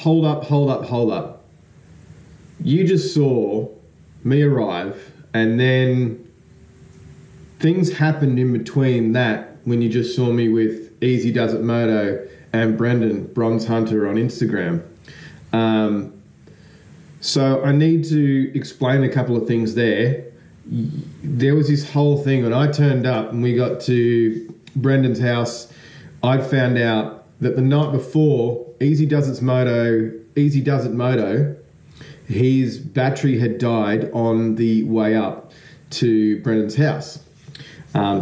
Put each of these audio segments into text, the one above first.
hold up. You just saw me arrive, and then things happened in between that when you just saw me with Easy Does It Moto and Brendan, Bronze Hunter, on Instagram. So I need to explain a couple of things there. There was this whole thing when I turned up and we got to Brendan's house. I'd found out that the night before Easy Does It Moto, his battery had died on the way up to Brendan's house.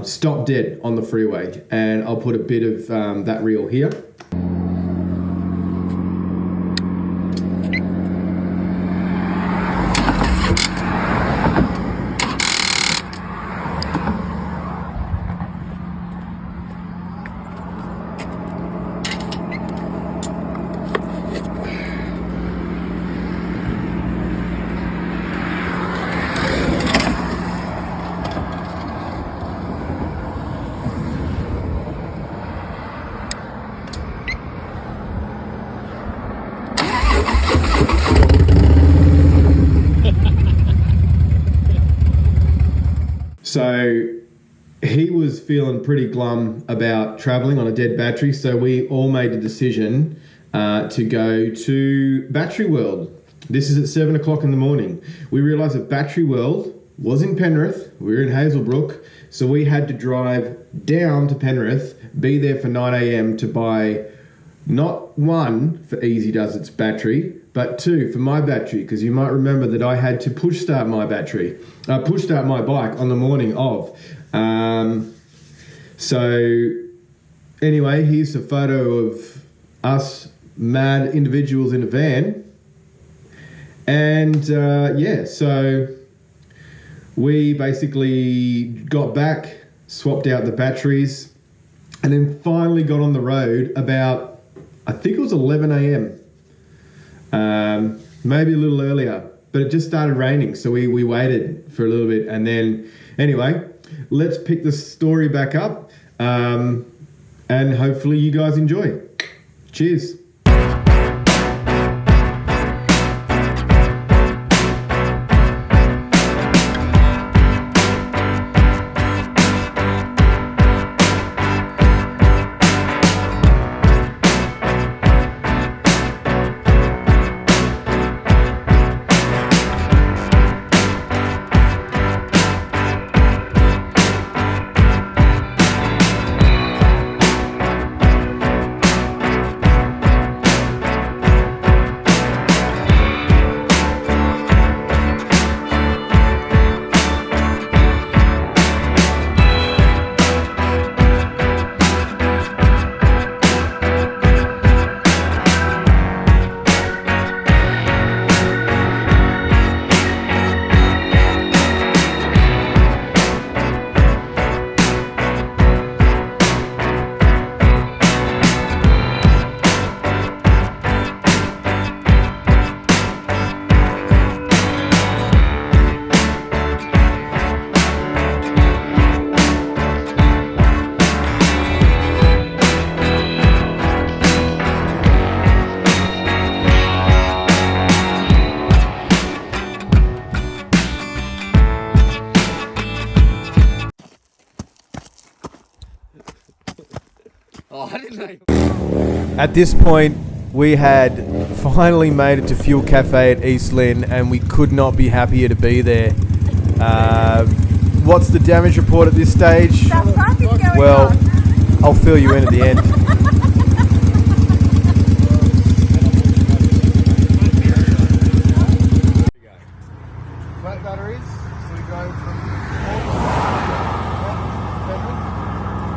Stopped dead on the freeway, and I'll put a bit of that reel here. So he was feeling pretty glum about travelling on a dead battery, so we all made the decision to go to Battery World. This is at 7 o'clock in the morning. We realised that Battery World was in Penrith. We were in Hazelbrook, so we had to drive down to Penrith, be there for 9 a.m. to buy not one for Easy Does It's battery, but two for my battery, because you might remember that I had to push start my bike on the morning of. So anyway, here's a photo of us mad individuals in a van. And so we basically got back, swapped out the batteries, and then finally got on the road about, I think it was 11 a.m. Maybe a little earlier, but it just started raining, so we waited for a little bit, and then anyway, let's pick the story back up, and hopefully you guys enjoy. Cheers. Oh, I didn't know. At this point, we had finally made it to Fuel Cafe at East Lynne, and we could not be happier to be there. What's the damage report at this stage? Well, I'll fill you in at the end. Flat batteries, so we go from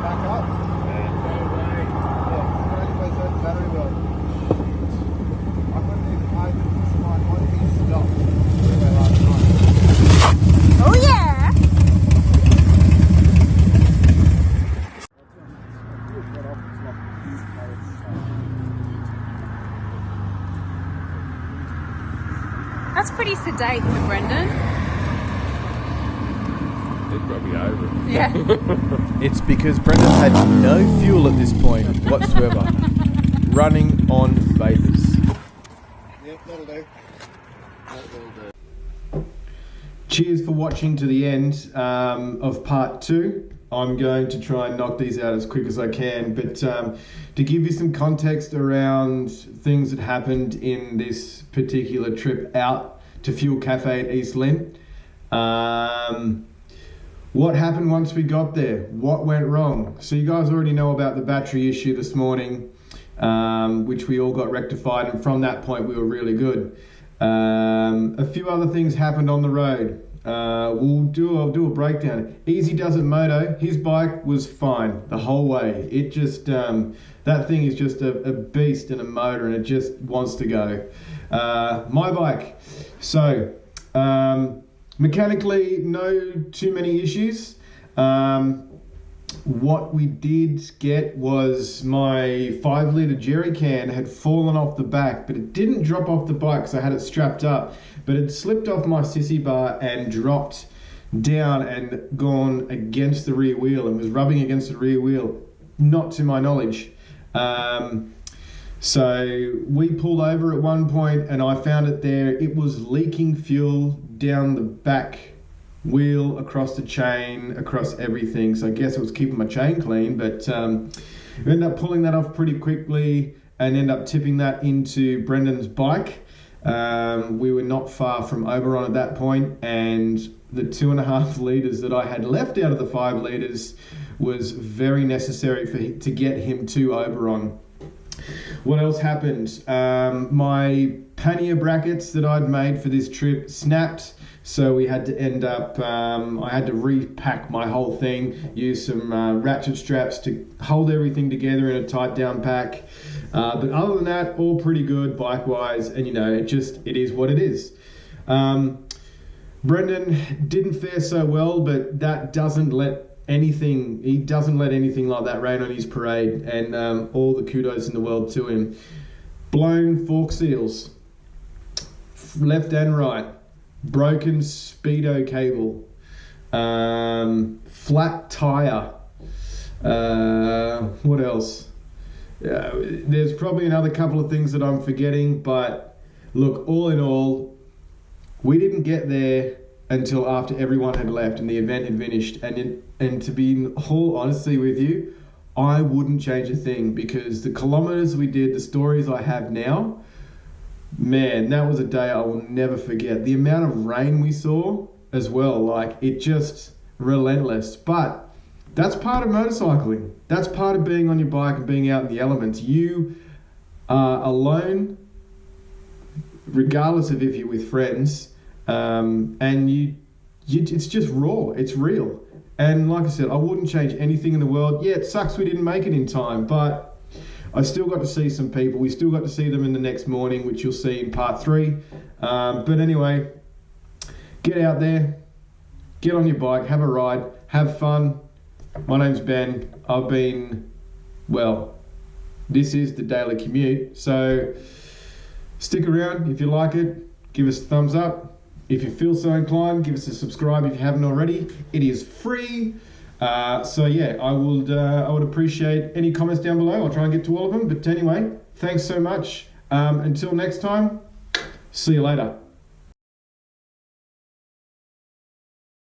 back up and go away. Yeah, battery world. I couldn't even hide it because my one piece stopped last night. Oh yeah! That's pretty sedate for Brendan. It's probably over. Yeah. It's because Brendan had no fuel at this point whatsoever, running on vapours. cheers for watching to the end of part 2. I'm going to try and knock these out as quick as I can, but to give you some context around things that happened in this particular trip out to Fuel Cafe at East Lynne. What happened once we got there? What went wrong? So you guys already know about the battery issue this morning, which we all got rectified, and from that point we were really good. A few other things happened on the road. I'll do a breakdown. Easy does it moto. His bike was fine the whole way. It just that thing is just a beast and a motor, and it just wants to go. My bike. So mechanically, no too many issues. What we did get was my 5-litre jerry can had fallen off the back, but it didn't drop off the bike because I had it strapped up, but it slipped off my sissy bar and dropped down and gone against the rear wheel and was rubbing against the rear wheel, not to my knowledge. So we pulled over at one point and I found it there. It was leaking fuel down the back wheel, across the chain, across everything. So I guess it was keeping my chain clean, but we ended up pulling that off pretty quickly and ended up tipping that into Brendan's bike. We were not far from Oberon at that point, and the 2.5 litres that I had left out of the 5 litres was very necessary to get him to Oberon. What else happened? My pannier brackets that I'd made for this trip snapped, so we had to end up, I had to repack my whole thing, use some ratchet straps to hold everything together in a tight down pack. But other than that, all pretty good bike-wise, and you know, it is what it is. Brendan didn't fare so well, but that doesn't let anything like that rain on his parade, and all the kudos in the world to him. Blown fork seals, left and right, broken speedo cable, flat tire, what else? There's probably another couple of things that I'm forgetting, but look, all in all, we didn't get there until after everyone had left and the event had finished, and to be in all honesty with you, I wouldn't change a thing, because the kilometers we did, the stories I have now, man, that was a day I will never forget. The amount of rain we saw as well, like, it just relentless. But that's part of motorcycling. That's part of being on your bike and being out in the elements. You are alone, regardless of if you're with friends, and you it's just raw, it's real. And like I said, I wouldn't change anything in the world. Yeah, it sucks we didn't make it in time, but I still got to see some people. We still got to see them in the next morning, which you'll see in part 3. But anyway, get out there, get on your bike, have a ride, have fun. My name's Ben. This is the Daily Commute. So stick around if you like it. Give us a thumbs up. If you feel so inclined, give us a subscribe if you haven't already. It is free. So yeah, I would appreciate any comments down below. I'll try and get to all of them. But anyway, thanks so much. Until next time, see you later.